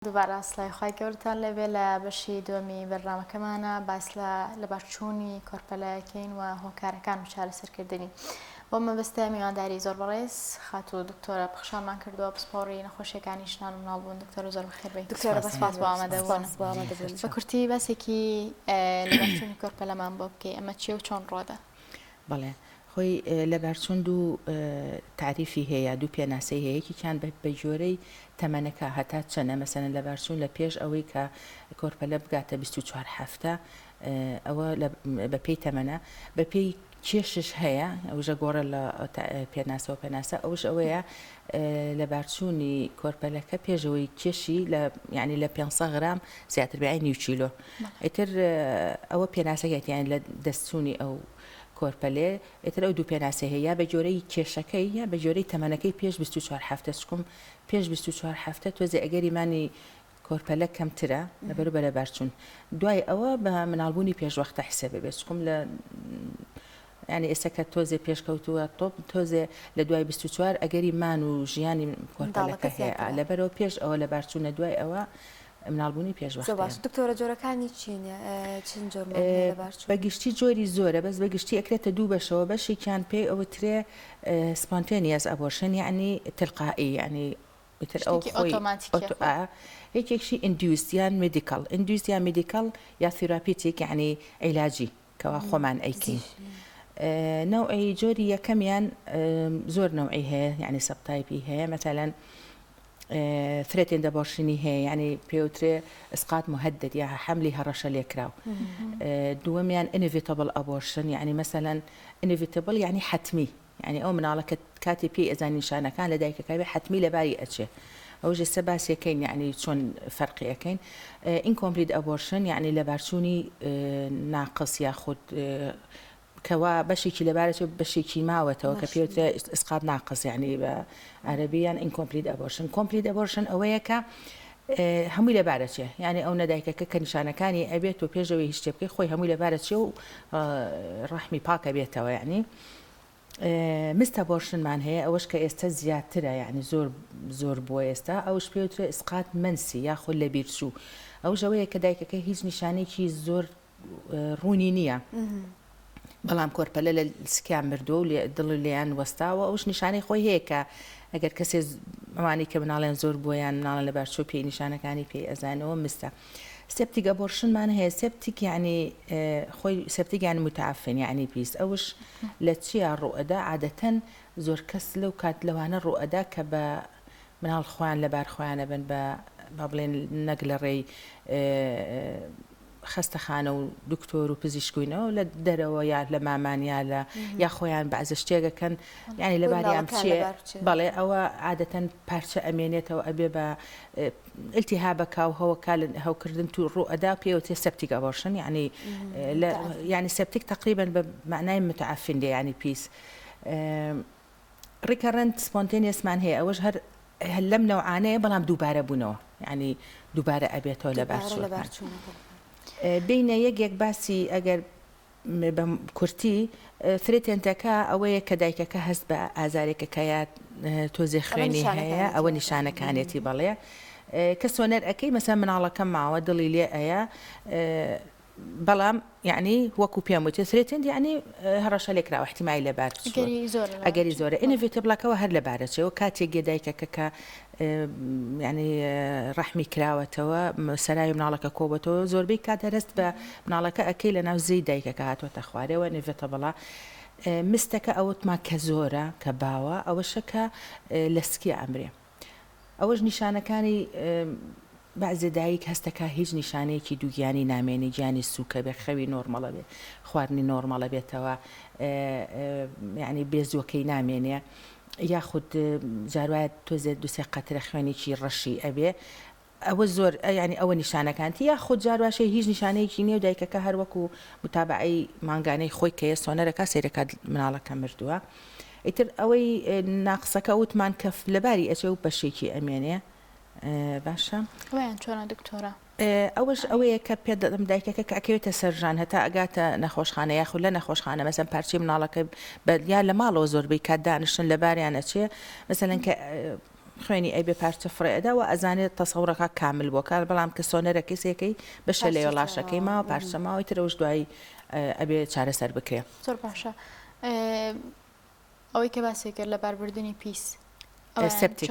دووبارە ئاسڵای خی گەورتان لەبێ لە بەشی دووەمی بەرنامەکەمانە باس لە باشچوونی کۆرپەلەکەین و هۆکارەکان و چارەسەرکردنی بۆ مەبەستە میوانداری زۆر بەڕێز خات و دکتۆرە پخشانمان کردووە پسپۆڕی نەخۆشیەکانی شنان و مناڵبوون دکتۆرە زۆر بەخێربێت دکتۆرە بەسپاس بۆ ئامادەبوون بە کورتی بەسێکی لە باشچوونی کۆرپەلەمان بۆ بکەی ئەمە چیە و چۆن ڕۆدا؟ بەڵێ خۆی لە بارچوون دوو تعریفی هەیە دوو پێناسەی هەیە یەکیان بە جۆرەی تەمەنەکە هەتا چەنە مەسەلەن لە بارچوون لە پێش ئەوەی کە کۆرپەلە بگاتە 24 هەفتە ئەوە بەپێی تەمەنە بەپێی کێشش هەیە ئەوژە گۆڕە لە پێناسە و پێناسە ئەوش ئەوەیە لە بارچوونی کۆرپەلەکە پێشەوەی کێشی ینی لە 500 غرام زیاتر بێ نیو چیلۆ ئیتر ئەوە پێناسەکەیان لە دەستچوونی ئەو کۆرپەلێ ئێتر ئەو دوو پێناسە هەیە بە جۆرەی کێشەکەی یا بە جۆرەی تەمەنەکەی پێش 24 هەفتە چکم پێش 24 هەفتە تۆزێ ئەگەریمانی کۆرپەلە کەمترە لەبەرەوە لە بارچوون دوای ئەوە بە مناڵبوونی پێشوەختە حسێبە بێت چکم لە ینی ئێستا تۆزێ پێشکەوتووە تۆپ تۆزێ لە دوای 24 ئەگەری مان و ژیانی کۆرپەلەکە هەیە لەبەرەوە پێش ئەوە لە بارچوونە دوای ئەوە مناڵبوونی پێشوەخت باش دکتۆرە جۆرەکانی چینە چەند جۆر بەگشتی جۆری زۆرە بەس بەگشتی ئەکرێتە دوو بەشەوە بەشێکیان پێی ئەوە ترێ سپۆنتێنیەس ئەبۆرشن یعنی تلقائی ینی یەکێکشی ئیندوستیان مدیکال ئیندوستیان مدیکال یا ثیراپیتیک یعنی عیلاجی کەوا خۆمان ئەیکەین نوعی جۆری یەکەمیان زۆر نوعی هەیە یعنی سەبتایپی هەیە مثلا ثرێتێن دەبۆشنی هەیە ینی پێوترێ ئسقات مهدد یا حملی هەڕەشە لێکراو دووەمیان inevitable abortion یعنی مثلا inevitable یعنی حتمی یعنی ئەو مناڵەکە کاتی پێی ئەزان نیشانەکان لە دایکەکەی حتمی لەباری ئەچێ ئەو ژێ سەباسیەکەین یعنی چۆن فەرقیەکەین incomplete abortion یعنی لە بارچوونی ناقص یاخود کەوا بەشێکی لەبارەت بەشێکی ماوەتەوە کە پێوترێ ئسقات ناقص یعنی بە عەرەبیان incomplete abortion complete abortion ئەوەیە کە هەمووی لەبارەچێ یعنی ئەو نەدایکەکە کە نیشانەکانی ئەبێت و پێشەوەی هیچ شتێ بکەی خۆی هەمووی لەبارەچێ و ڕەحمی پاکە بێتەوە یعنی مست abortionمان هەیە ئەوەش کە ئێستا زیاترە یعنی زۆر بۆ ئێستا ئەوش پێوترێ ئسقات منسی یاخود لە بیرچوو ئەو ژەوەیە کە دایکەکە هیچ نیشانێکی زۆر ڕوونی نییە بەڵام کۆرپەلە لە سکیان مردووە و دڵ لێیان وەستاوە ئەوش نیشانەی خۆی هەیە کە ئەگەر کەسێ ئەوانی کە مناڵێن زۆر بۆیان مناڵە لە بارچۆ پێی نیشانەکانی پێی ئەزانەوە مستە سێپتیک ئەبۆرشنمان هەیە سێپتیک یعنی خۆی سێپتیکیان متعفن یعنی پیس ئەوش لە چیا ڕوئەدا عادەتەن زۆر کەس لەو کات لەوانە ڕوئەدا کە بە مناڵ خۆیان لەبار خۆیانە بن بە بڵێن نەک لە ڕێی خەستەخانە و دکتۆر و پزیشکوینەوە لە دەرەوە یا لە مامانیا لە یا خۆیان بەعزە شتێگەکەن ینی لەباریان بچێ بەڵێ ئەوە عادەتەن پارچە ئەمێنێتەوە ئەبێ بە ئلتیهابەکە و هەوکردن تو ڕوئەدا پێوتێ سەپتیک ئەبۆرشن یعنی سەپتیک تقریبا بە معنای متعفن لێ ینی پیس ڕیکەرنت سپۆنتێنیەسمان هەیە ئەوەش هەر لەم نەوعانەیە بەڵام دووبارە بوونەوە ینی دووبارە ئەبێتەوە لە بارچوون بینە یەک باسی ئەگەر بە کورتی فرێتێنتەکە ئەوەیە کە دایکەکە هەست بە ئازارێکەکەیە تۆزێ خوێنی هەیە ئەوە نیشانەکانێتی بەڵێ کە سۆنەر ئەەکەی مەسە مناڵەکە ماوە دڵی لێ ئەیە بەڵام یعنی وەکو پێم وتێ فرێتێن یعنی هەڕەشە لێکراوە احتیمای لە بار ئەگەری زۆرە ئینڤیتەبڵەکەەوە هەر لە بارەچەوە کاتێک دایکەکە کە ینی ڕەحمی کراوەتەوە سەرای مناڵەکە کۆبەتەوە زۆربەی کات دەرەست بە مناڵەکە ئەەکەی لە ناو زەی دایکەکە هاتوۆتە خوارەوە ئینڤیتەبڵە مستەکە ئەوتما کە زۆرە کە باوە ئەوەشەکە لە سکی ئەمرێ ئەوەش نیشانەکانی بەعزێ دایک هەستەکە هیچ نیشانەیەکی دووگیانی نامێنی گیانی سووکە بێ خەوی نۆرمەڵە بێ خواردنی نۆرمەڵە بێتەوە یعنی بێزوەکەی نامێنێ یاخود جاروایە تۆزێت دوسێ قەترە خوێنێکی ڕەشی ئەبێ ئەوە زۆر ینی ئەوە نیشانەکانتی یاخود جارواشەی هیچ نیشانەیەکی نیێ و دایکەکە هەروەکو متابعی مانگانەی خۆی کەیە سۆنەرەکە سیرەکە مناڵەکە مردووە ئیتر ئەوەی ناقسەکە وتمان کەف لەباری ئەچێ و بەشێکی ئەمێنێ باشە ویان چۆنە دکتۆرە ئەوەش ئەوەیە کە پێدەم دایکەکە کە ئەکەوێتە سەرژان هەتا ئەگاتە نەخۆشخانە یاخود لە نەخۆشخانە مەسەن پارچی مناڵەکە یا لە ماڵەوە زۆربەی کات دانیشتن لەباریان ئەچێ مەسەلەن کە خوێنی ئەی بێ پارچە فڕێدا و ئەزانێت تەسەورەکە کامل بۆ کار بەڵام کە سۆنەرە کەسێکی بەشە لە وێڵاشەکەی ماوە پارچە ماوەی ترەوەش دوایی ئەبێ چارەسەر بکرێ. زۆر باشە. ئەوەی کە باسی کرد لە باربردنی پیس سپتیک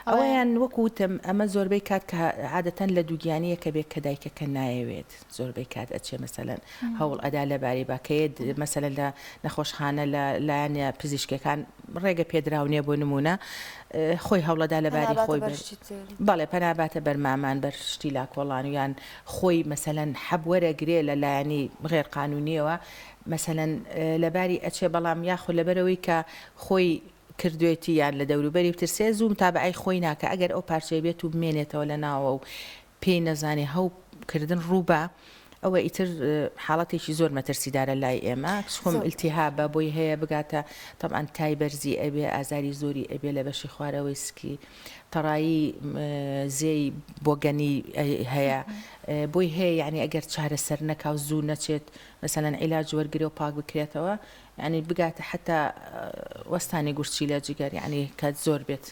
ئەوەیان وەکوتم ئەمە زۆربەی کات کە عادەتەن لە دووگیانیە کە بێت کە دایکەکە نایەوێت زۆربەی کات ئەچێ مەسەلەن هەوڵ ئەدا لەبارەی باکەیت مەسەلەن لە نەخۆشخانە لە لایەنە پزیشکەکان ڕێگە پێدراونیە بۆ نمونە خۆی هەوڵەدا لەباری خۆی بەڵێ پەناباتە بەرمامان بەر شتی لا کۆڵانیان خۆی مەسەلەن حەبوەرەگرێ لە لایەنی غێر قانونیەوە مەسەلەن لەباری ئەچێ بەڵام یاخۆ لەبەرەوەی کە خۆی کردوێتی یان لە دەوروبەری بترسێ زووم تابعی خۆی ناکە ئەگەر ئەو پارچەی بێت و بمێنێتەوە لە ناوە و پێی نەزانێ هەوکردن ڕووبە ئەوە ئیتر حاڵەتێکی زۆر مەترسیدارە لای ئێمە خۆم ئیلتیهابە بۆی هەیە بگاتە تەبعاً تای بەرزی ئەبێ ئازاری زۆری ئەبێ لە بەشی خوارەوەی سکی تەڕایی زێی بۆگەنی هەیە بۆی هەیە یعنی ئەگەر چارەسەر نەکاو زوو نەچێت مەسەلەن عیلاج وەرگرێ و پاک بکرێتەوە یعنی بگاتە حتا وەستانی گورچی لە جگەر یعنی کە زۆر بێت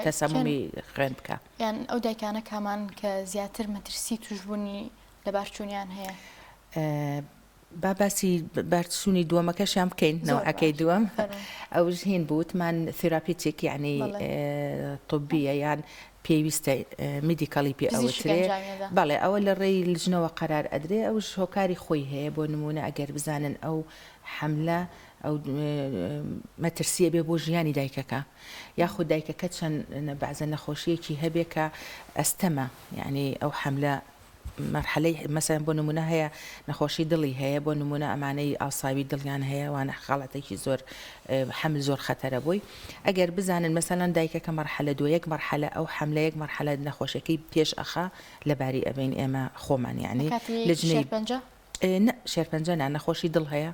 تەسەمومی خوێن بکە یان ئەو دایکانە کامان کە زیاتر مەترسی توشبوونی لە بارچوونیان هەیە باسی بارچوونی دووەمەکەشیان بکەین نەوەکەی دووەم ئەوش هین بووتمان تێراپیتێک یعنی طبیە یان پێویستە میدیکەڵی پێ ئەوترێ بەڵێ ئەوە لە ڕێی لژنەوە قەرار ئەدرێ ئەوش هۆکاری خۆی هەیە بۆ نمونە ئەگەر بزانن ئەو حملە ئەو مەترسیە بێ بۆ ژیانی دایکەکە یاخود دایکەکە چەند بەعزە نەخۆشیەکی هەبێ کە ئەستەمە یعنی ئەو حملە مرحلەی مەسەن بۆ نمونە هەیە نەخۆشی دڵی هەیە بۆ نمونە ئەمانەی ئاساوی دڵیان هەیە وانە خاڵەتێکی زۆر حمل زۆر خەتەرە بووی ئەگەر بزانن مەسەلەن دایکەکە مەرحلە دو یەک مەرحلە ئەو حملە یەک مەرحلە نەخۆشیەکەی پێش ئەخا لەباری ئەبین ئێمە خۆمان یعنی لەجنەی شێرپەنجە نەخۆشی دڵ هەیە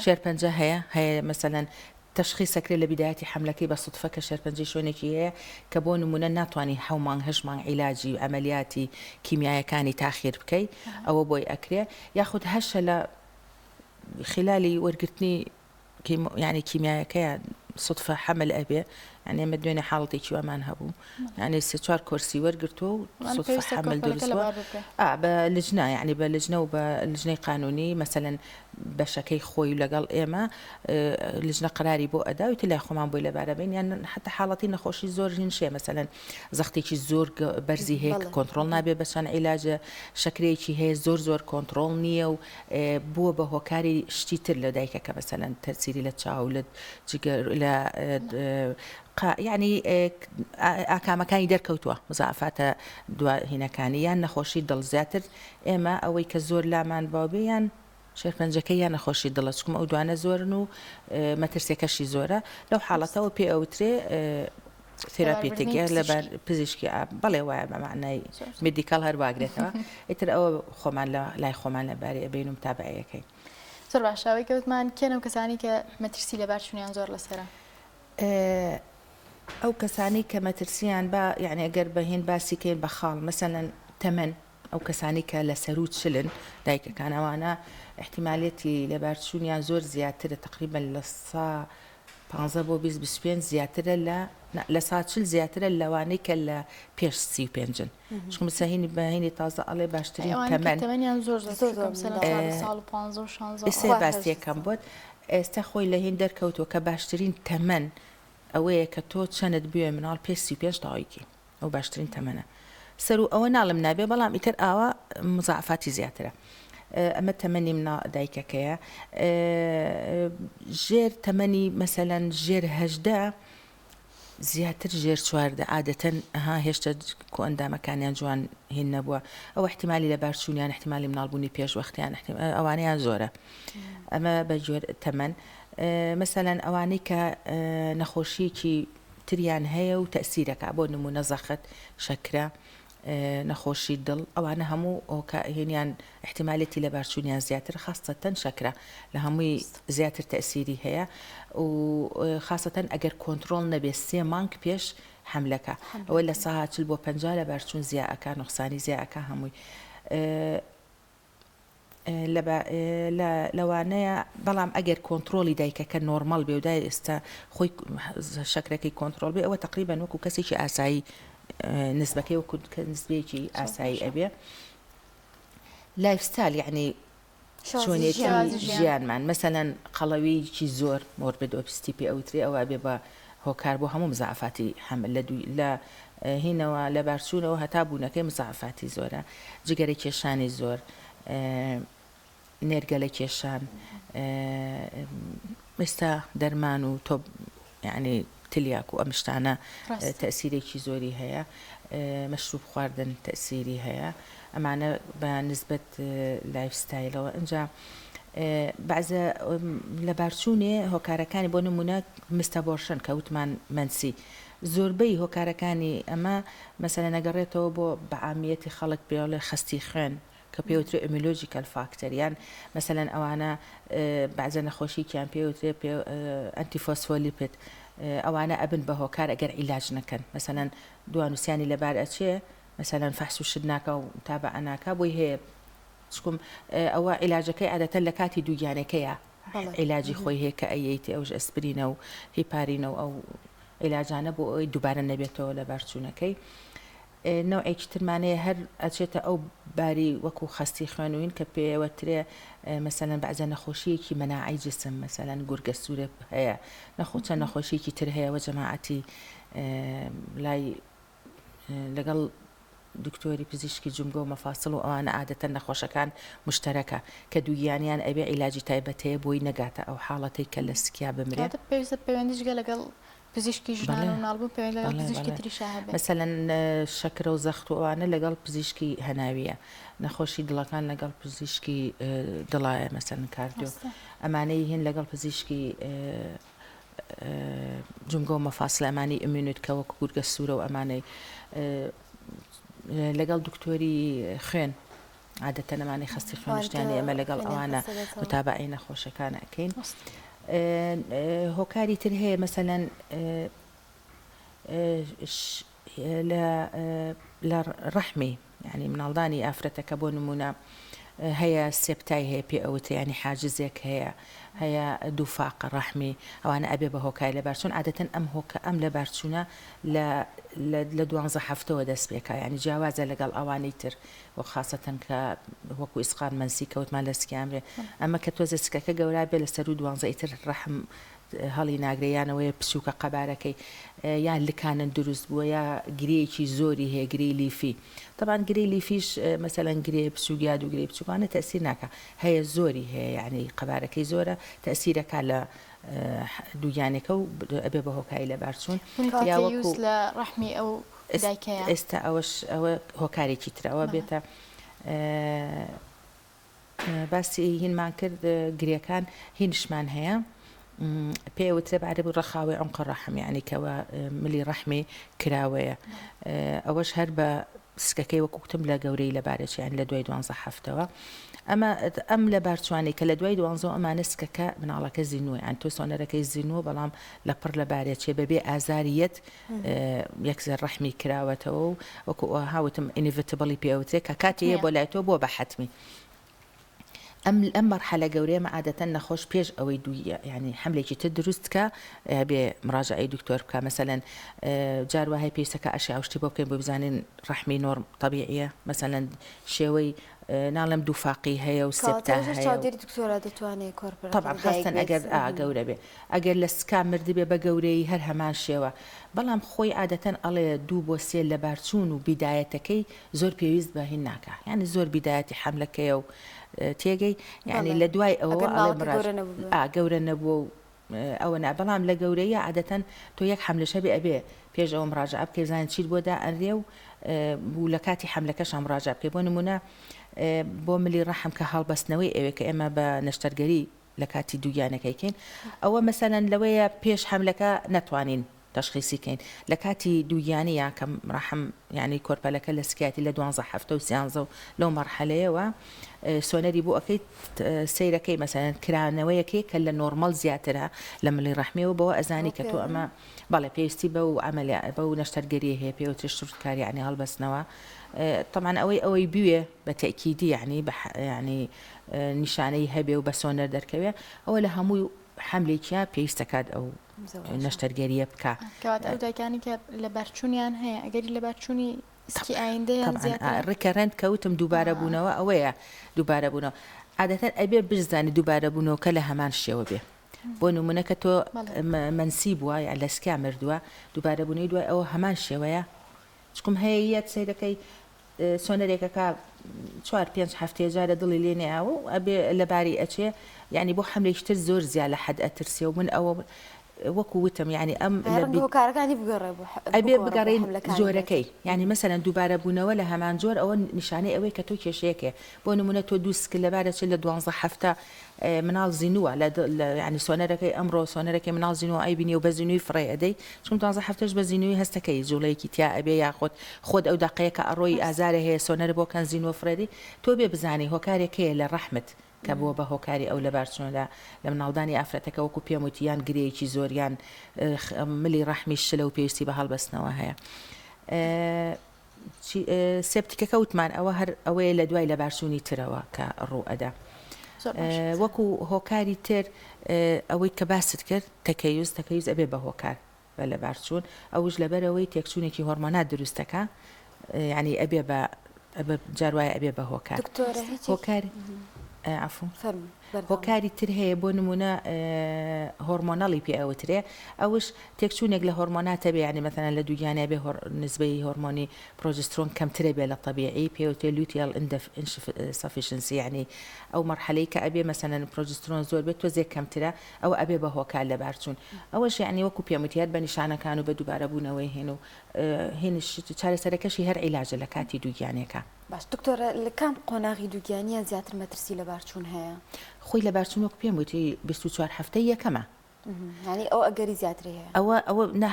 شێرپەنجە هەیە مەسەلەن تشخیص سەکرێت لە بیدایەتی حملەکەی بە سوتفە کە شێرپەنجەی شوێنێکی هەیە کە بۆ نمونە ناتوانانی حومان هەژمان عیلاجی و ئەمەلیاتی کیمیایەکانی تاخیر بکەیت ئەوە بۆی ئەکرێ یاخود هەشە لە خلالی وەرگرتنی یعنی کیمیایەکەیە سوتفە حمل ئەبێ يعني ئەمە دوێنێ حاڵەتێکی وامان هەبوو يعني سێ چوار کۆرسی وەرگرتووە و سوتفە حمل دروستوە بە لجنە يعني بە لجنە و بە لجنەی قانونی مەسەلەن بەشەکەی خۆی لەگەڵ ئێمە لجنە قراری بۆ ئەدا و تلای خۆمان بۆی لەبارە بین یان حتا حاڵەتی نەخۆشی زۆر هینشێ مەسەلەن زەختێکی زۆر بەرزی هەیە کە کۆنتڕۆڵ نابێ بەچەند عیلاجە شەکرەیەکی هەیە زۆر کۆنتڕۆڵ نییە و بووە بە هۆکاری شتی تر لە دایکەکە مەسەلەن تەرسیری لە چاو لە جگەر لە يعني ئاکامەکانی دەرکەوتووە مزعفاتە هینەکانی یان نەخۆشی دڵ زیاتر ئێمە ئەوەی کە زۆر لامان باوبیان شێرپەنجەکەی یان نەخۆشی دڵە چکم ئەو دوانە زۆرن و مەترسێکەشی زۆرە لەو حاڵەتەوە پێ ئەوترێ تێراپیتێکە لەبەر پزیشکی بەڵێ وایە بە معنای مدیکال هەرواگرێتەوە ئیتر ئەوە خۆمان لای خۆمان لەبارەی ئەبین و متابعەکەی زۆر باشاوی کەوتمان کێنم کەسانی کە مەترسی لە بارچوونیان زۆر لەسەرە ئەو کەسانی کە مەترسیان بە یعنی ئەگەر بەهێن باسیکەین بە خاڵ مەسەلەن تەمەن ئەو کەسانی کە لە سەرود چلن دایکەکان ئەوانە احتیمالێتی لە بارچوونیان زۆر زیاترە تقریبا لە 15 بۆ 25 زیاترە لە ساچل زیاترە لەوانەی کە لە پێش 35 چکم سەهینی بەهێنی تازە ئەڵێ باشترین تەمەنیان زۆر ئێسێ باسیەکەم بۆت ئێستا خۆی لە هین دەرکەوتووە کە باشترین تەمەن ئەوەیە کە تۆ چەند بوێ مناڵ پێ 35 داوایکی ئەو باشترین تەمەنە سەر و ئەوە ناڵم نابێ بەڵام ئیتر ئاوا مزعفاتی زیاترە ئەمە تەمەنی منە دایکەکەیە ژێر تەمەنی مەسەلەن ژێر 18 زیاتر ژێر 14 عادەتەن هێشتا کۆ ئەندامەکانیان جوان هین نەبووە ئەو احتیمالی لە بارچوونیان احتیمالی مناڵبوونی پێش وەختیان ئەوانەیان زۆرە ئەمە بە جۆر تەمەن مەسەلەن ئەوانەی کە نەخۆشیەکی تریان هەیە و تەسیرەکە بۆ نمونە زەخت شەکرە نەخۆشی دڵ ئەوانە هەموو هێنیان احتیمالێتی لە بارچوونیان زیاتر خاستەن شەکرە لە هەمووی زیاتر تەسیری هەیە و خاستەن ئەگەر کۆنتڕۆڵ نەبێ 3 مانگ پێش حملەکە ئەوە لە ساعت 40 بۆ 50 لە بارچوون زیاکە نقصانی زیاکە هەمووی لەوانەیە بەڵام ئەگەر کۆنتترۆلی دایکەکە نۆرمال بێ و دای ئێستا خۆی شەکرەکەی کۆنتترۆل بێ ئەوە تقریبان وەکو کەسێکی ئاسایی نسبەکەی وەکو نسبەیەکی ئاسایی ئەبێ لایفستایل یعنی شوێنێتی ژیانمان مەسەلەن قەڵەویکی زۆر مۆربێت ئۆپستی پێ ئەوترێ ئەوە بێ بە هۆکار بۆ هەموو مزعفاتی لە هینەوە لە بارچوونەوە هەتا بوونەکەی مزعفاتی زۆرە جگەرە کێشانی زۆر نێرگەلە کێشان ئێستا دەرمان و تۆ یعنی تلیاک و ئەم شتانە تەسیرێکی زۆری هەیە مەشروب خواردن تەسیری هەیە ئەمانە بە نسبەت لایفستایلەوە ئەنجا بەعزە لە بارچوونێ هۆکارەکانی بۆ نمونە مستەبۆرشن کە وتمان منسی زۆربەی هۆکارەکانی ئەمە مەسەلە نەگەڕێتەوە بۆ بەعامیەتی خەڵک پێڵێ خستی خوێن کە پێوترێ ئیمولۆژیکەل فاکتەریان مەسەلەن ئەوانە بەعزە نەخۆشییان پێوترێ ئەنتیفۆسفۆلیپید ئەوانە ئەبن بە هۆکار ئەگەر عیلاج نەکەن مەسەلەن دوانوسیانی لەبار ئەچێ مەسەلەن فەحس و شت ناکە و تابە ئەناکە بۆی هەیە چکم ئەوە عیلاجەکەی عادەتەن لە کاتی دووگیانەکەیە عیلاجی خۆی هەیە کە ئەیەیتی ئەوش ئەسپرینە و هیپارینە و ئەو عیلاجانە بۆ ئەوی دووبارە نەبێتەوە لە بارچوونەکەی نەوعێکی ترمانەیە هەر ئەچێتە ئەو باری وەکو خستی خوێنوین کە پێوەترێ مەسەلەن بەعزە نەخۆشیەکی مەناعی جسم مەسەلەن گورگە سوورە هەیە نەخۆچە نەخۆشیەکی تر هەیەوە جەماعەتی لای لەگەڵ دکتۆری پزیشکی جومگە و مەفاسڵ و ئەوانە عادەتەن نەخۆشەکان مشتەرەکە کە دووگیانیان ئەبێ عیلاجی تایبەتەیە بۆی نەگاتە ئەو حاڵەتەی کە لە سکیا بمرێت پێویستە پەیوەندیشگە لەگەڵ پزیشکی ژنان و ناڵبوو پەیوەند لەگەڵ پزیشکی تریشا هەبێت مەسەلەن شەکرە و زەخت و ئەوانە لەگەڵ پزیشکی هەناویە نەخۆشی دڵەکان لەگەڵ پزیشکی دڵایە مەسەلەن کاردیۆ ئەمانەی هێن لەگەڵ پزیشکی جومگە و مەفاسڵ ئەمانی ئیمونیت کە وەکو گورگە سوورە و ئەمانەی لەگەڵ دکتۆری خوێن عادەتەن ئەمانەی خستی خوێنشتیانی ئەمە لەگەڵ ئەوانە متابعی نەخۆشەکانە ئەکەین هۆکاری تر هەیە مەسەلەن لە ڕەحمی یعنی مناڵدانی ئافرەتەکە بۆ نمونە هەیە سێپتای هەیە پێ ئەوتە ینی حاجزێک هەیە دووفاقە ڕەحمی ئەوانە ئەبێ بە هۆکای لە بارچوون عادەتەن ئەم لە بارچوونە لە 12 هەفتەوە دەست پێکە ینی جیاوازە لەگەڵ ئەوانەی تر و خاصەتەن کە وەکو ئیسقان منسی کەوتمان لە سکیامرێ ئەمە کە تۆزە سکەکە گەورا بێ لەسەر و 12 ئیتر ڕەحم هەڵی ناگریانەوەی پسووکە قەبارەکەی یان لکانن دروست بووە یا گرەیەکی زۆری هەیە گرەی لیفی طبعا گرەی لیفیش مەسەلەن گرێ پسووگیاد و گرەی بچووکانە تەسیر ناکە هەیە زۆری هەیە یعنی قەبارەکەی زۆرە تەسیرەکە لە دووگیانێکە و ئەبێ بە هۆکایی لە بارچوون لە ڕەحمی ئەو ئێستا ئەوە هۆکارێکی ترەوە بێتە باسی هینمان کرد گرێکان هینشمان هەیە پێوترێ بعد بوو ڕەخاوی عمق ڕەحم یعنی کەوە ملی ڕەحمی کراوەیە ئەوەش هەر بە سکەکەی وەکوتم لە گەورەی لەبارەچیان لە دوای 12 هەفتەوە ئەم لە بارچوانی کە لە دوای 12 ئەمانە سکەکە مناڵەکە زیینوە ئەن تۆ سۆنەرەکەی زیینوە بەڵام لە پڕ لە بارێچێ بەبێ ئازاریەت یەکزە ڕەحمی کراوەتەوە و وەکو هاوتم ئینیڤتبڵی پێوترێ کە کاتیە بۆ لای تۆ بۆ بە حەتمی ئەم مەرحەلە گەورەیە عادەتەن نەخۆش پێش ئەوەی دوویە ینی حملێکی تر دروستکە بێ مراجعی دکتۆر بکە مەسەلەن جاروەهای پێویستەکە ئەشی ئاشتی بۆ بکەین بۆ بزانین ڕەحمی نۆرم طبیعیە مەسەلەن شێوەی ناڵم دووفاقی هەیە و سێپتا هەیە طبعا خاستن ئەگەر گەورە بێ ئەگەر لە سکا مردی بێ بە گەورەی هەر هەمان شێوە بەڵام خۆی عادەتەن ئەڵێ 2 بۆ 3 لە بارچوون و بیدایەتەکەی زۆر پێویست بە هین ناکە یعنی زۆر بیدایەتی حملەکەیە و تێگەی یعنی لە دوای ئەوە گەورە نەبووە و ئەوە نا بەڵام لە گەورەیە عادەتەن تۆ یەک حملەشە بێ ئەبێ پێش ئەوە مراجعە بکەی زانین چیت بۆ دا ئەنرێ و لە کاتی حملەکەش مراجعە بکەی بۆ نمونە بۆ ملی ڕەحم کە هەڵبەستنەوەی ئەوێ کە ئێمە بە نەشتەرگەری لە کاتی دووگیانەکەیکەین ئەوە مەسەلەن لەوەیە پێش حملەکە نەتوانین تشخیصیکەین لە کاتی دووگیانەیە کە ڕەحم یعنی کۆرپەلەکە لە سکاتی لە 12 هەفتە و 13 لەو مەرحەلەیەوە سۆنەری بۆ ئەەکەیت سیرەکەی مەسەلەن کرانەوەیەکەی کە لە نۆرمەل زیاترە لە ملی ڕەحمیەوە بەوە ئەزانی کە تۆ ئەمە بەڵێ پێویستی بە و ئەمەلە بە و نەشتەرگەری هەیە پێوتری شتکاری عنی هەڵبەستنەوە طبعا ئەوەی بوێ بە تەکیدی يعني نیشانەی هەبێ و بە سۆنەر دەرکەوێ ئەوە لە هەموو حملێکیا پێویستەکات ئەو نەشتەرگەریە بکە کەوات ئەو دایکانی کە لە بەرچوونیان هەیە ئەگەری لە بەرچوونی سکی ئایندەیان زیاتر ڕێکەڕەند کەوتم دووبارە بوونەوە ئەوەیە دووبارە بوونەوە عادەتەن ئەبێ بزانانی دووبارە بوونەوەکە لە هەمان شێوە بێ بۆ نمونە کە تۆ منسی بووە یا لە سکیا مردووە دووبارە بوونەوەی دوای ئەوە هەمان شێوەیە چکم هەیە یەت سەیرەکەی سۆنەرێکەکە 4-5 هەفتەیە جارە دڵی لێ نێاوە و ئەبێ لەباری ئەچێ یعنی بۆ حملێکتر زۆر زیاد لە حەد ئەترسێ و من ئەوە وەکو وتم یعنی ئەم کارەکانی ئەبێ بگەڕێن جۆرەکەی یعنی مەسەلەن دووبارە بوونەوە لە هەمان جۆر ئەوە نیشانەی ئەوەی کە تۆ کێشەیەکێ بۆ نمونە تۆ دوو سکل لەبارە چ لە 12 هەفتە مناڵ زینووە ینی سۆنەرەکەی ئەمڕۆ سۆنەرەکەی مناڵ زینەوە ئای بینی و بە زینووی فڕێ ئەدەی چون 12 هەفتەش بە زینووی هەستەکەی جوڵەیەکی تیا ئەبێ یاخۆت خۆت ئەو دقەیەکە ئەڕۆی ئازارە هەیە سۆنەر بۆ کەن زینوە فڕێدی تۆ بێ بزانی هۆکارێکەیە لە ڕەحمت کە بووە بە هۆکاری ئەو لە بارچۆندا لە مناڵدانی ئافرەتەکە وەکو پێم وتیان گرەیەکی زۆریان ملی ڕەحمی شلە و پێویستی بە هەڵبەستنەوە هەیە سێپتیکەکە وتمان ئەوە هەر ئەوەیە لە دوای لە بارچوونی ترەوە کە ڕوو ئەدا وەکو هۆکاری تر ئەوەی کە باست کرد تەکەیوز ئەبێ بە هۆکار بە لە بارچوون ئەوش لەبەرەوەی تێکچوونێکی هۆرمۆنات دروستەکە یعنی ئەبێ بە جاروایە ئەبێ بە هۆکار هۆکاری عفو هۆکاری تر هەیە بۆ نمونە هۆرمۆنەڵی پێ ئەوترێ ئەوش تێکچوونێک لە هۆرمۆناتە بێ ینی مەثەن لە دووگیانە بێ نسبەی هۆرمۆنی پرۆژسترۆن کەمترە بێ لە طبیعی پێوتێ لوتیال ئینسەفیشنسی یعنی ئەو مەرحەلەی کە ئەبێ مەسەن پرۆژسترۆن زۆر بێت تۆزێک کەمترە ئەوە ئەبێ بە هۆکار لە بارچوون ئەوەش یعنی وەکو پێموتیات بە نیشانەکان و بە دووبارە بوونەوەی هێن و هێنش چارەسەرەکەشی هەر عیلاجە لە کاتی دووگیانێکە باش دکتۆرە لە کام قۆناغی دووگیانیان زیاتر مەترسی لە بارچوون هەیە خۆی لە بارچوونەوە پێم وتی 24 هەفتەی یەکەمە ینی ئەو ئەگەری زیاتر هەیە ئەوە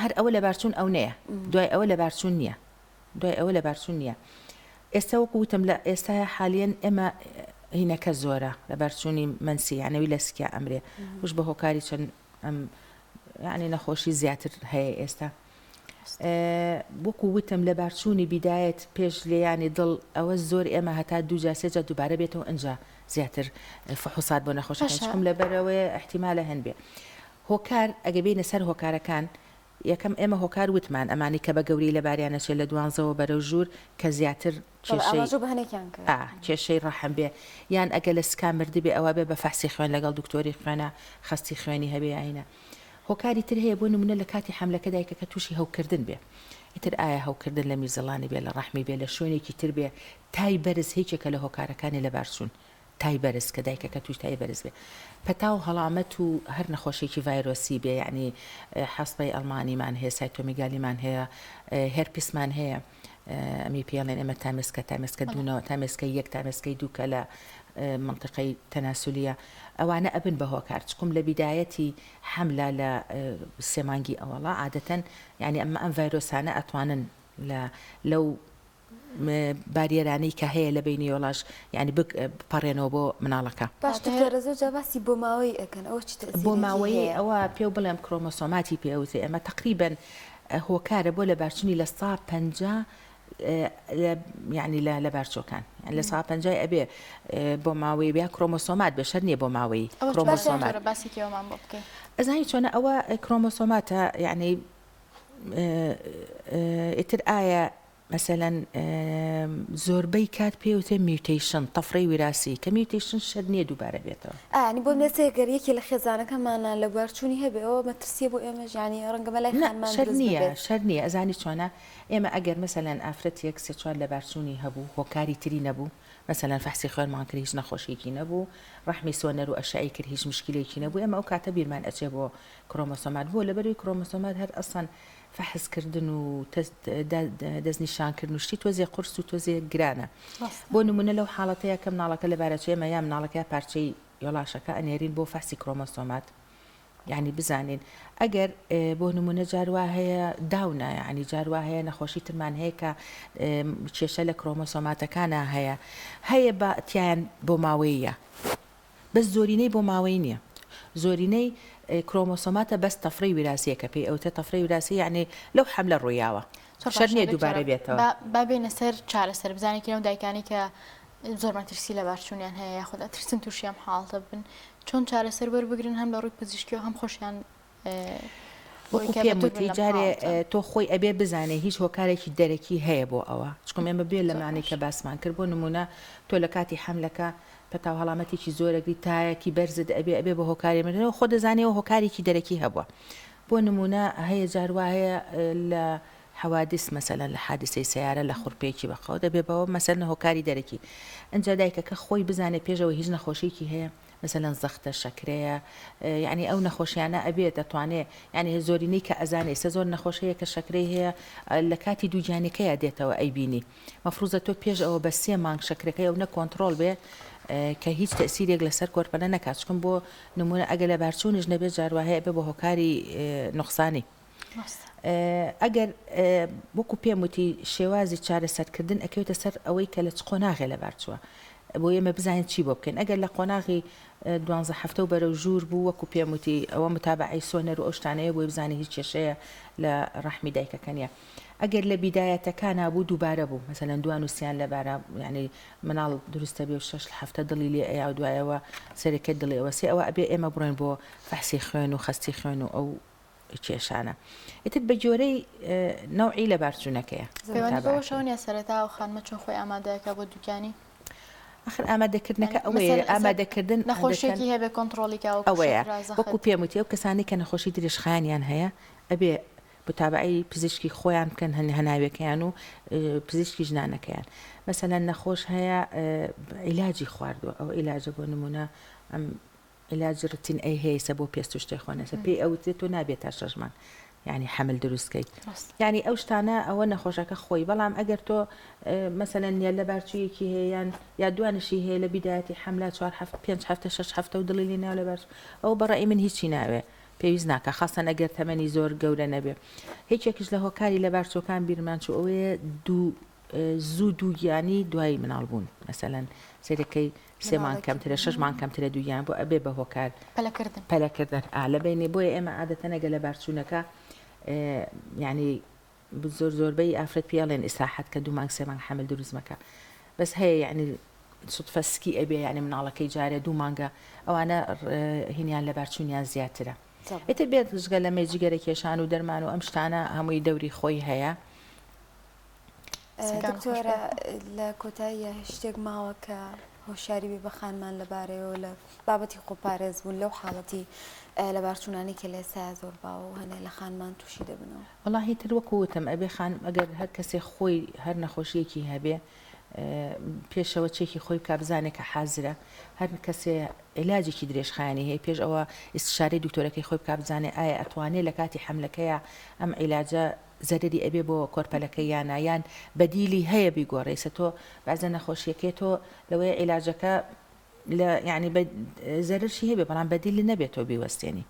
هەر ئەوە لە بارچوون ئەو نەیە دوای ئەوە لە بارچوون نییە دوای ئەوە لە بارچوون نییە ئێستا وەکو وتم لە ئێستا حالیان ئێمە هینەکە زۆرە لە بارچوونی منسی یانەوەی لە سکیا ئەمرێ وش بە هۆکاری چەند ئەم یعنی نەخۆشی زیاتر هەیە ئێستا وەکو وتم لە بارچوونی بیدایەت پێش لێیانی دڵ ئەوە زۆر ئێمە هەتا دووجا سێجا دووبارە بێتەوە ئەنجا زیاتر فحوسات بۆ نەخۆشەکان لە بەرەوەی احتیمالە هەن بێ هۆکار ئەگە بینە سەر هۆکارەکان یەکەم ئێمە هۆکار وتمان ئەمانی کە بە گەوری لە باریانەچێت لە 12ەوە بەرەو ژوور کە زیاتر کێشەی ڕەحم بێ یان ئەگە لە سکا مردی بێ ئەوە بێ بە فەحسی خوێن لەگەڵ دکتۆری خوێنە خستی خوێنی هەبێ ئاینە هۆکاری تر هەیە بۆ نمونە لە کاتی حملەکە دایکەکە تووشی هەوکردن بێ ئیتر ئایا هەوکردن لە میرزەڵانی بێ لە ڕەحمی بێ لە شوێنێکی تر بێ تای بەرز هیچێکە لە هۆکارەکانی لە بارچوون تای بەرز کە دایکەکە توش تای بەرز بێ پەتاو هەڵامەت و هەر نەخۆشێکی ڤایرۆسی بێ یعنی حەسپەی ئەڵمانیمان هەیە سایتۆمیگالیمان هەیە هێرپیسمان هەیە ئەمی پێڵێن ئێمە تامێسکە دوونەوە تامێسکە یەک تامێسکەی دووکە لە منطقەی تەناسولیە ئەوانە ئەبن بە هۆکار چکم لە بیدایەتی حملە لە سێمانگی ئەوەڵا عادەتەن یعنی ئەمە ئەم ڤایرۆسانە ئەتوانن لەو باریێرانەی کە هەیە لە بینی وڵاش ینی بپەڕێنەوە بۆ مناڵەکە باسی بۆ ماوەی ئەکەن ئەوە بۆ ماوەی ئەوە پێ بڵێم کرۆمۆسۆماتی پێوتێ ئەمە تقریبەن هۆکارە بۆ لە بارچوونی لە 150 یعنی لە بارچۆکان لە 150 ئەبێ بۆ ماوەی بیا کرۆمۆسۆمات بێ شەر نییە بۆ ماوەی کرۆمۆسۆمات ئەزانی چۆنە ئەوە کرۆمۆسۆماتە یعنی ئیتر ئایا مثلەن زۆربەی کات پێوتێ میوتیشن تەفرەی وراسی کە میوتیشن شەر نییە دووبارە بێتەوە ئەنی بۆ نێسێگەر یەکی لە خێزانەکەمانە لە بارچوونی هەبێ ئەوە مەترسیە بۆ ئێمەش ینی ڕەنگەمە لای خانمان شەر نییە ئەزانی چۆنە ئێمە ئەگەر مثلەن ئافرەت یەک سێ چوار لە بارچوونی هەبوو هۆکاری تری نەبوو مثلەن فەحسی خوێنمان کرد هیچ نەخۆشیێکی نەبوو ڕەحمی سۆنەر و ئەشعی کرد هیچ مشکلێکی نەبوو ئێمە ئەو کاتە بیرمان ئەچێ بۆ کرۆمۆسۆمات بۆ لەبەروی کرۆمۆسۆمات هەر ئەسان فەحزکردن و دەستنیشانکردن و شتی تۆزێ قورس و تۆزێ گرانە بۆ نمونە لەو حاڵەتەیە کە مناڵەکە لە بارەچێمە یا مناڵەکە پارچەی یۆڵاشەکە ئەنێرین بۆ فەحسی کرۆمۆسۆمات یعنی بزانین ئەگەر بۆ نمونە جاروا هەیە داونە ینی جاروا هەیە نەخۆشی ترمان هەیە کە کێشە لە کرۆمۆسۆماتەکانە هەیە بە تیان بۆ ماوەیە بەس زۆرینەی بۆ ماوەی نییە زۆرینەی کرۆمۆسۆماتە بەس تەفرەی وراثیەکە پێی ئەوتە تەفرەی وراسی یعنی لەو حەملە ڕوویاوە شەر نییە دووبارە بێتەوە. با بێنە سەر چارەسەر بزانێکی نەو دایکانی کە زۆر مەترسی لە بارچوونیان هەیە یاخود ئەترسن تووشیان حاڵتە بن چۆن چارەسەر وەربگرن هەم لە ڕووی پزیشکی و هەم خۆشیان وەکو پێم وتی جارێ تۆ خۆی ئەبێ بزانێ هیچ هۆکارێکی دەرەکی هەیە بۆ ئەوە چکم ئێمە بێ لە مانەی کە باسمان کرد بۆ نمونە تۆ لە کاتی حملەکە پەتاو هەڵامەتێکی زۆرەگری تایەکی بەرزت ئەبێ بە هۆکاری منەوە خۆ دەزانێەوە هۆکارێکی دەرەکی هەبووە بۆ نمونە هەیە جاروا هەیە لە حوادث مثلا لە حادثەی سیارە لە خوڕپێکی بەخەوە دەبێ بەوە مەسەرە هۆکاری دەرەکی ئەنجا دایکەکە خۆی بزانێ پێشەوە هیچ نەخۆشیێکی هەیە مثلا زەختە شەکرەیە یعنی ئەو نەخۆشیانە ئەبێت دەتوانێت یعنی زۆرینەی کە ئەزانێ سە زۆر نەخۆشەیە کە شەکرەی هەیە لە کاتی دووجانەکەیە دێتەوە ئەیبینی مەفروزە تۆ پێش ئەوە بە 3 مانگ شەکرەکەی ئەو نە کۆنتترۆل بێ کە هیچ تەسیرێک لەسەر کۆرپەلە نەکات چکم بۆ نمونە ئەگە لە بارچوونش نەبێت جاروهەیە بێ بە هۆکاری نقصانی ئەگەر وەکو پێم وتی شێوازی چارەسەرکردن ئەکەوێتە سەر ئەوەی کە لە چ قۆناغێ لە بارچووە بۆ ئێمە بزانین چی بۆ بکەین ئەگەر لە قۆناغی 12 هەفتە و بەرەو ژوور بوو وەکو پێم وتی ئەوە متابعی سۆنەر و ئەو شتانەیە بۆی بزانێ هیچ کێشەیە لە ڕەحمی دایکەکە نیە ئەگەر لە بیدایەتەکانە بوو دووبارە بوو مەسەلەن دوانوسیان لەبارە یعنی مناڵ دروستە بێ 6 هەفتە دڵی لێ ئەیا و دوایەوە سەرەکە دڵی ئەوە سێ ئەوە ئەبێ ئێمە بڕۆین بۆ فەحسی خوێن و خەستی خوێن و ئەو کێشانە ئیتر بە جۆرەی نەوعی لە بارچوونەکەیە پەیوەندیەوەشەوە نیە سەرەتا و خانمە چۆن خۆی ئامادەکە بۆ دوکانی آخر ئامادەکردنەکە ئەوەیە ئامادەکردن نەخۆشیێکی هەیە بێ کۆنتترۆلیکە ئەوەیە وەکو پێم وتی ئەو کەسانی کە نەخۆشی درێژخایانیان هەیە ئەبێ بتابعی پزیشکی خۆیان بکەن هەناویەکەیان و پزیشکی ژنانەکەیان مەسەلەن نەخۆش هەیە عیلاجی خواردووە ئەو عیلاجە بۆ نمونە ئەم عیلاج ڕتین ئەی هەیە بۆ پێست و شتێ خۆنەسە پێی ئەوتێت و نابێت تا 6 مانگ یعنی حمل دروستکەیت یعنی ئەو شتانە ئەوە نەخۆشەکە خۆی بەڵام ئەگەر تۆ مەسەلەن یا لە بارچوویەکی هەیەیان یا دوانشی هەیە لە بیدایەتی حملە 4 هەفتە 5 هەفتە 6 هەفتە و دڵی لێ ناو لە بەر ئەو بەڕێی من هیچی ناوێ پێویست ناکە خاستن ئەگەر تەمەنی زۆر گەورە نەبێ هیچ یەکیش لە هۆکاری لە بارچۆکان بیرمان چوو ئەوەیە زوو دووگیانی دوای مناڵبوون مەسەلەن سێرەکەی 3 مانگ کەمترە 6 مانگ کەمترە دووگیان بۆ ئەبێ بە هۆکار پەلەکردن لە بینی بۆیە ئێمە عادەتەنەگە لە بارچوونەکە یعنی زۆربەی ئافرەت پیاڵێن ئیساحەت کە 2 مانگ 3 مانگ حمل دروست مەکە بەس هەیە یعنی سوتفەسکی ئەبێ یعنی مناڵەکەی جارێ 2 مانگە ئەوانە هینیان لە بارچوونیان زیاترە ئێتر بێت ژگە لە مێجیگەرە کێشان و دەرمان و ئەم شتانە هەمووی دەوری خۆی هەیە دکتۆرە لە کۆتاییە شتێک ماوە کە هۆشیاری بێ بە خانمان لەبارەیەوە لە بابەتی خۆپارێز بوون لەو حاڵەتی لە بارچوونانی کە لێ سا زۆر باوە و هەنێ لە خانمان تووشی دەبنەوە وەڵاهی تر وەکوتم ئەبێ خان ئەگەر هەر کەسێ خۆی هەر نەخۆشیەکی هەبێ پێشەوە چێکی خۆی بکە بزانێت کە حازرە هەر کەسێ عیلاجێکی درێژخایانی هەیە پێش ئەوە ئیستشارەی دکتۆرەکەی خۆی بکە بزانێ ئایا ئەتوانێت لە کاتی حملەکەیە ئەم عیلاجە زەرری ئەبێ بۆ کۆرپەلەکەی یان بەدیلی هەیە بیگۆڕێسە تۆ بەزە نەخۆشیەکەی تۆ لەوەی عیلاجەکە لە یعنی زەرشی هەبێ بەڵام بەدیلی نەبێت تۆ بیوەستێنی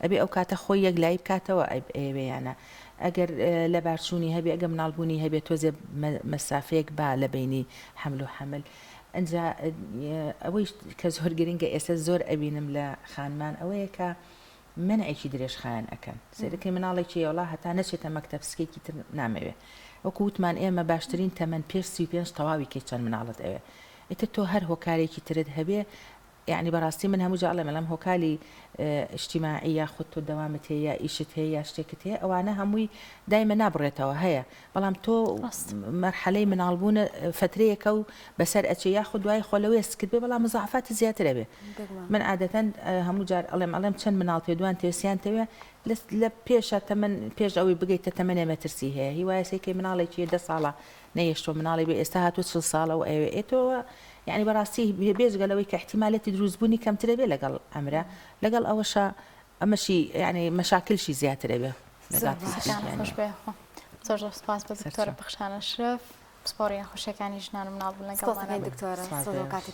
ئەبێ ئەو کاتە خۆی یەک لای بکاتەوە ئەوێیانە ئەگەر لە بارچوونی هەبێ ئەگەم مناڵبوونی هەبێت تۆزێ مەسافەیەک با لە بینی حمل و حمل ئەنجا ئەوەی کە زۆر گرنگە ئێستا زۆر ئەبینم لە خانمان ئەوەیە کە منعێکی درێژخایەن ئەکەن سێرەکەی مناڵێکی وڵا هەتا نەچێتە مەکتەب سکێکی تر نامەوێ وەکو وتمان ئێمە باشترین تەمەن پێش 35 تەواوی کێ چەند مناڵت ئەوێ ئێتر تۆ هەر هۆکارێکی ترت هەبێ یعنی بەڕاستی من هەموو جاڵێ مەلەم هۆکاری اجتیماعی یا خودت تۆ دەوامت هەیە یا ئیشت هەیە یا شتێکت هەیە ئەوانە هەمووی دایمە نابڕێتەوە هەیە بەڵام تۆ مەرحەلەی مناڵبوون فترەیەکە و بەسەر ئەچێ یاخود دوای خۆلەوەی سکرد بێ بەڵام مزاحفاتی زیاترە بێ من عادەتەن هەموو جار ئەڵێم چەند مناڵ پێ دوان تێسیان تەوێ لە پێشە تەمەن پێش ئەوەی بگەیتە تەمەنێ مەترسی هەیە هیوایە سێکەی مناڵێکی 10 ساڵە نەیەشتۆ مناڵی بێ ئێستا هاتووە 40 ساڵە و ئەوێ ئێتەوە يعني براسي بيزقلوي كاحتمالات دروزبوني كم تربي لقل أمره لقل أول شيء أمشي يعني مشاكل شيء زيادة ربيه يعني خوش به زوج سپاس بدكتورة بخشان الشرف سپوري خوشك يعني جنان من عضو لقل دكتورة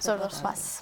زوج سپاس